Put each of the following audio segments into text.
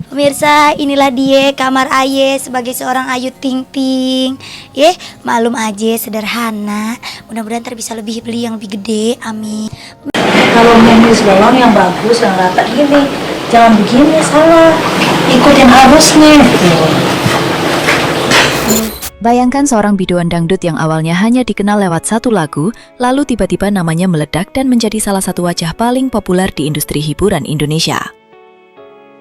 Pemirsa, inilah dia kamar Aye sebagai seorang Ayu Ting Ting. Malum aja sederhana. Mudah-mudahan ntar bisa lebih beli yang lebih gede. Amin. Kalau ngemis doang yang bagus, yang rata gini. Jangan begini, salah. Ikutin arusnya. Bayangkan seorang biduan dangdut yang awalnya hanya dikenal lewat satu lagu, lalu tiba-tiba namanya meledak dan menjadi salah satu wajah paling populer di industri hiburan Indonesia.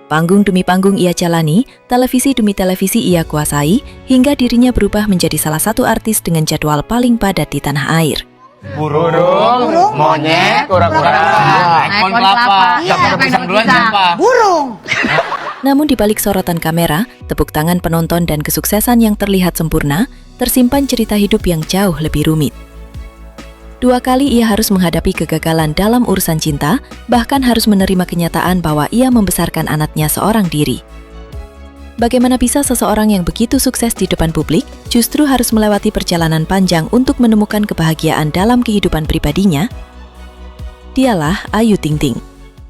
Panggung demi panggung ia jalani, televisi demi televisi ia kuasai, hingga dirinya berubah menjadi salah satu artis dengan jadwal paling padat di tanah air. Burung, monyet, kura-kura, pohon kelapa, siapa pisang duluan siapa? Burung. Namun di balik sorotan kamera, tepuk tangan penonton dan kesuksesan yang terlihat sempurna, tersimpan cerita hidup yang jauh lebih rumit. 2 kali ia harus menghadapi kegagalan dalam urusan cinta, bahkan harus menerima kenyataan bahwa ia membesarkan anaknya seorang diri. Bagaimana bisa seseorang yang begitu sukses di depan publik justru harus melewati perjalanan panjang untuk menemukan kebahagiaan dalam kehidupan pribadinya? Dialah Ayu Ting Ting.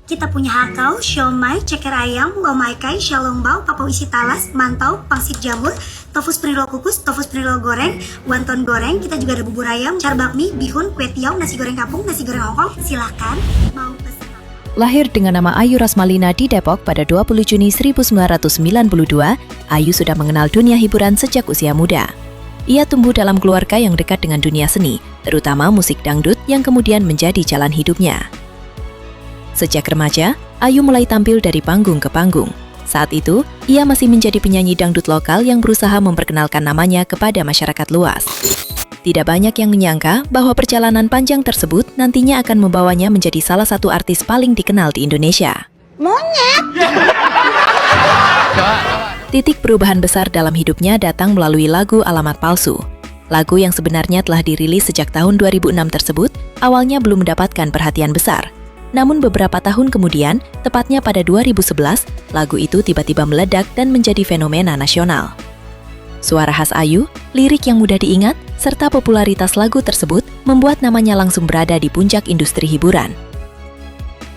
Kita punya hakau, siomay, ceker ayam, lomai kai, xiaolongbao, papau isi talas, mantau, pangsit jamur, tofu spring roll kukus, tofu spring roll goreng, wonton goreng, kita juga ada bubur ayam, char bakmi, bihun, kue tiaw, nasi goreng kampung, nasi goreng hongkong. Silakan mau pesan. Lahir dengan nama Ayu Rasmalina di Depok pada 20 Juni 1992, Ayu sudah mengenal dunia hiburan sejak usia muda. Ia tumbuh dalam keluarga yang dekat dengan dunia seni, terutama musik dangdut yang kemudian menjadi jalan hidupnya. Sejak remaja, Ayu mulai tampil dari panggung ke panggung. Saat itu, ia masih menjadi penyanyi dangdut lokal yang berusaha memperkenalkan namanya kepada masyarakat luas. Tidak banyak yang menyangka bahwa perjalanan panjang tersebut nantinya akan membawanya menjadi salah satu artis paling dikenal di Indonesia. Monyet. Titik perubahan besar dalam hidupnya datang melalui lagu Alamat Palsu. Lagu yang sebenarnya telah dirilis sejak tahun 2006 tersebut, awalnya belum mendapatkan perhatian besar. Namun beberapa tahun kemudian, tepatnya pada 2011, lagu itu tiba-tiba meledak dan menjadi fenomena nasional. Suara khas Ayu, lirik yang mudah diingat, serta popularitas lagu tersebut membuat namanya langsung berada di puncak industri hiburan.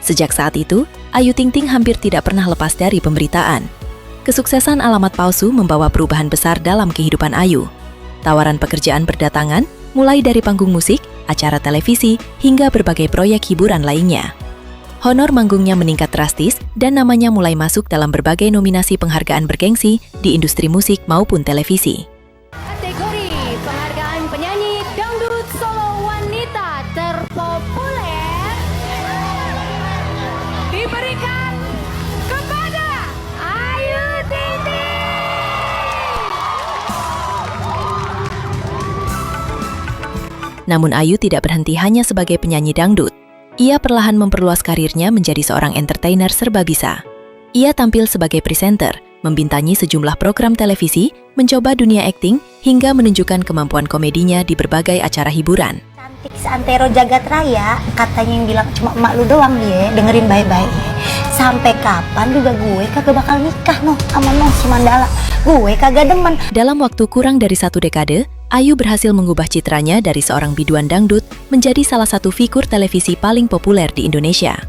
Sejak saat itu, Ayu Ting Ting hampir tidak pernah lepas dari pemberitaan. Kesuksesan Alamat Palsu membawa perubahan besar dalam kehidupan Ayu. Tawaran pekerjaan berdatangan, mulai dari panggung musik, acara televisi, hingga berbagai proyek hiburan lainnya. Honor manggungnya meningkat drastis dan namanya mulai masuk dalam berbagai nominasi penghargaan bergengsi di industri musik maupun televisi. Kategori penghargaan penyanyi dangdut solo wanita terpopuler diberikan kepada Ayu Ting Ting. Namun Ayu tidak berhenti hanya sebagai penyanyi dangdut. Ia perlahan memperluas karirnya menjadi seorang entertainer serba bisa. Ia tampil sebagai presenter, membintangi sejumlah program televisi, mencoba dunia akting, hingga menunjukkan kemampuan komedinya di berbagai acara hiburan. Cantik seantero jagat raya, katanya yang bilang cuma emak lu doang dia, dengerin baik-baik. Sampai kapan juga gue kagak bakal nikah sama si Mandala. Gue kagak demen. Dalam waktu kurang dari 1 dekade, Ayu berhasil mengubah citranya dari seorang biduan dangdut menjadi salah satu figur televisi paling populer di Indonesia.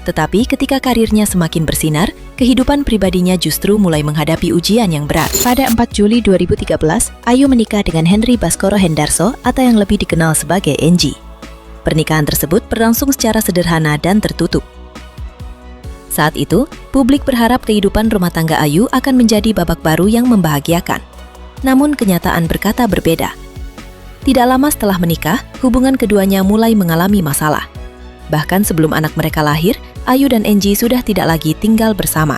Tetapi ketika karirnya semakin bersinar, kehidupan pribadinya justru mulai menghadapi ujian yang berat. Pada 4 Juli 2013, Ayu menikah dengan Henry Baskoro Hendarso atau yang lebih dikenal sebagai Enji. Pernikahan tersebut berlangsung secara sederhana dan tertutup. Saat itu, publik berharap kehidupan rumah tangga Ayu akan menjadi babak baru yang membahagiakan. Namun kenyataan berkata berbeda. Tidak lama setelah menikah, hubungan keduanya mulai mengalami masalah. Bahkan sebelum anak mereka lahir, Ayu dan Enji sudah tidak lagi tinggal bersama.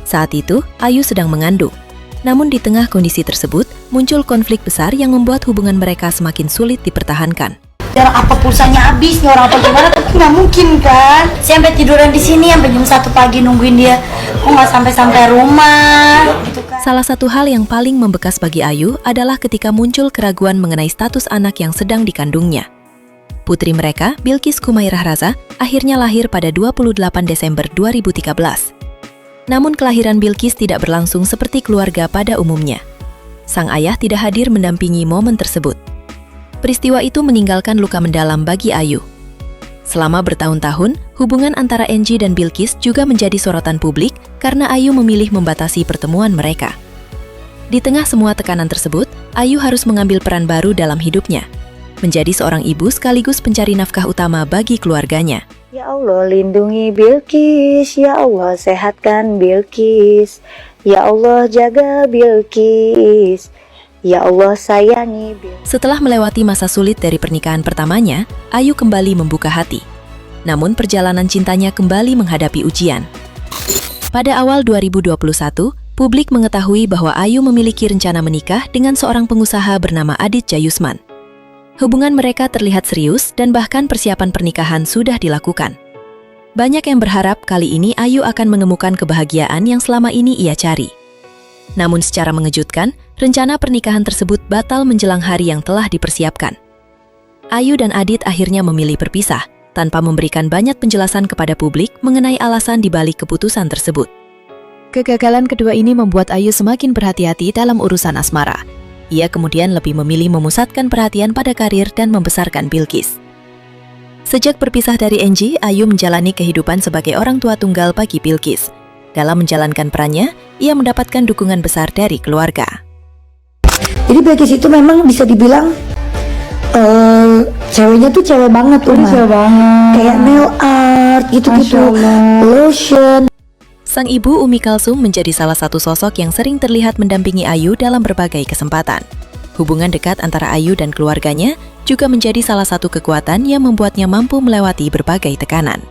Saat itu, Ayu sedang mengandung. Namun di tengah kondisi tersebut, muncul konflik besar yang membuat hubungan mereka semakin sulit dipertahankan. Jarak apa pulsanya habis nih orang apa gimana, tapi nggak mungkin kan. Saya sampai tiduran di sini sampai jam 1 pagi nungguin dia. Kok nggak sampai rumah? Gitu kan. Salah satu hal yang paling membekas bagi Ayu adalah ketika muncul keraguan mengenai status anak yang sedang dikandungnya. Putri mereka, Bilkis Kumairah Raza, akhirnya lahir pada 28 Desember 2013. Namun kelahiran Bilkis tidak berlangsung seperti keluarga pada umumnya. Sang ayah tidak hadir mendampingi momen tersebut. Peristiwa itu meninggalkan luka mendalam bagi Ayu. Selama bertahun-tahun, hubungan antara Angie dan Bilqis juga menjadi sorotan publik karena Ayu memilih membatasi pertemuan mereka. Di tengah semua tekanan tersebut, Ayu harus mengambil peran baru dalam hidupnya, menjadi seorang ibu sekaligus pencari nafkah utama bagi keluarganya. Ya Allah, lindungi Bilqis. Ya Allah, sehatkan Bilqis. Ya Allah, jaga Bilqis. Ya Allah, sayangi Bilqis. Setelah melewati masa sulit dari pernikahan pertamanya, Ayu kembali membuka hati. Namun perjalanan cintanya kembali menghadapi ujian. Pada awal 2021, publik mengetahui bahwa Ayu memiliki rencana menikah dengan seorang pengusaha bernama Adit Jayusman. Hubungan mereka terlihat serius dan bahkan persiapan pernikahan sudah dilakukan. Banyak yang berharap kali ini Ayu akan menemukan kebahagiaan yang selama ini ia cari. Namun secara mengejutkan, rencana pernikahan tersebut batal menjelang hari yang telah dipersiapkan. Ayu dan Adit akhirnya memilih berpisah, tanpa memberikan banyak penjelasan kepada publik mengenai alasan dibalik keputusan tersebut. Kegagalan kedua ini membuat Ayu semakin berhati-hati dalam urusan asmara. Ia kemudian lebih memilih memusatkan perhatian pada karir dan membesarkan Bilqis. Sejak berpisah dari Angie, Ayu menjalani kehidupan sebagai orang tua tunggal bagi Bilqis. Dalam menjalankan perannya, ia mendapatkan dukungan besar dari keluarga. Jadi Bilqis itu memang bisa dibilang ceweknya tuh cewek banget tuh, cewek banget. Kayak nail art gitu-gitu, lotion. Sang ibu Umi Kalsum menjadi salah satu sosok yang sering terlihat mendampingi Ayu dalam berbagai kesempatan. Hubungan dekat antara Ayu dan keluarganya juga menjadi salah satu kekuatan yang membuatnya mampu melewati berbagai tekanan.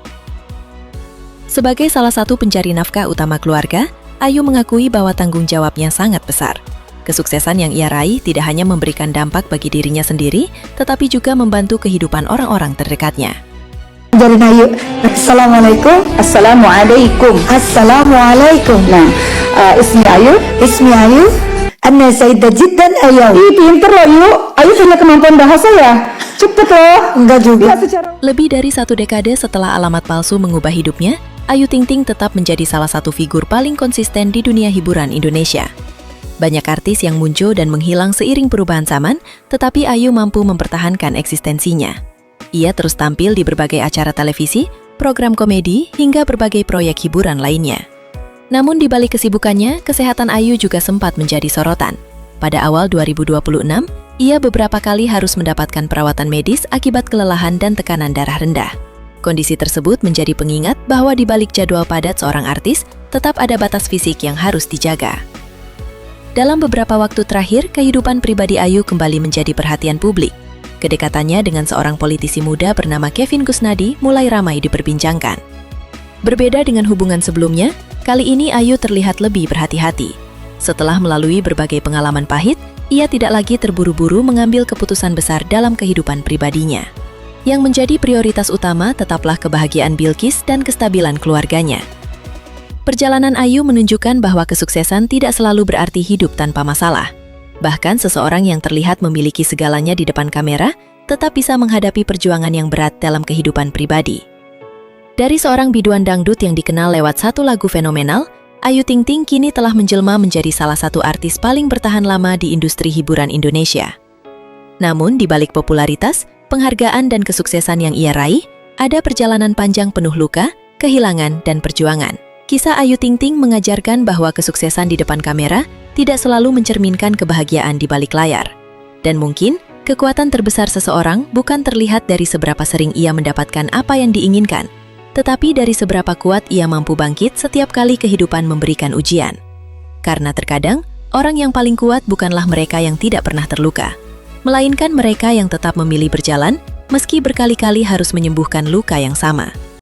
Sebagai salah satu pencari nafkah utama keluarga, Ayu mengakui bahwa tanggung jawabnya sangat besar. Kesuksesan yang ia raih tidak hanya memberikan dampak bagi dirinya sendiri, tetapi juga membantu kehidupan orang-orang terdekatnya. Ajarin Ayu. Assalamualaikum. Assalamualaikum. Assalamualaikum. Nah, ismi Ayu. Anna Sayyidah Jiddan Ayu. Ih, pinter loh Ayu. Ayu punya kemampuan bahasa ya? Cepet loh. Enggak juga. Lebih dari 1 dekade setelah alamat palsu mengubah hidupnya, Ayu Ting Ting tetap menjadi salah satu figur paling konsisten di dunia hiburan Indonesia. Banyak artis yang muncul dan menghilang seiring perubahan zaman, tetapi Ayu mampu mempertahankan eksistensinya. Ia terus tampil di berbagai acara televisi, program komedi, hingga berbagai proyek hiburan lainnya. Namun di balik kesibukannya, kesehatan Ayu juga sempat menjadi sorotan. Pada awal 2026, ia beberapa kali harus mendapatkan perawatan medis akibat kelelahan dan tekanan darah rendah. Kondisi tersebut menjadi pengingat bahwa di balik jadwal padat seorang artis, tetap ada batas fisik yang harus dijaga. Dalam beberapa waktu terakhir, kehidupan pribadi Ayu kembali menjadi perhatian publik. Kedekatannya dengan seorang politisi muda bernama Kevin Kusnadi mulai ramai diperbincangkan. Berbeda dengan hubungan sebelumnya, kali ini Ayu terlihat lebih berhati-hati. Setelah melalui berbagai pengalaman pahit, ia tidak lagi terburu-buru mengambil keputusan besar dalam kehidupan pribadinya. Yang menjadi prioritas utama tetaplah kebahagiaan Bilqis dan kestabilan keluarganya. Perjalanan Ayu menunjukkan bahwa kesuksesan tidak selalu berarti hidup tanpa masalah. Bahkan seseorang yang terlihat memiliki segalanya di depan kamera, tetap bisa menghadapi perjuangan yang berat dalam kehidupan pribadi. Dari seorang biduan dangdut yang dikenal lewat satu lagu fenomenal, Ayu Ting Ting kini telah menjelma menjadi salah satu artis paling bertahan lama di industri hiburan Indonesia. Namun di balik popularitas, penghargaan dan kesuksesan yang ia raih, ada perjalanan panjang penuh luka, kehilangan, dan perjuangan. Kisah Ayu Ting Ting mengajarkan bahwa kesuksesan di depan kamera tidak selalu mencerminkan kebahagiaan di balik layar. Dan mungkin, kekuatan terbesar seseorang bukan terlihat dari seberapa sering ia mendapatkan apa yang diinginkan, tetapi dari seberapa kuat ia mampu bangkit setiap kali kehidupan memberikan ujian. Karena terkadang, orang yang paling kuat bukanlah mereka yang tidak pernah terluka, melainkan mereka yang tetap memilih berjalan, meski berkali-kali harus menyembuhkan luka yang sama.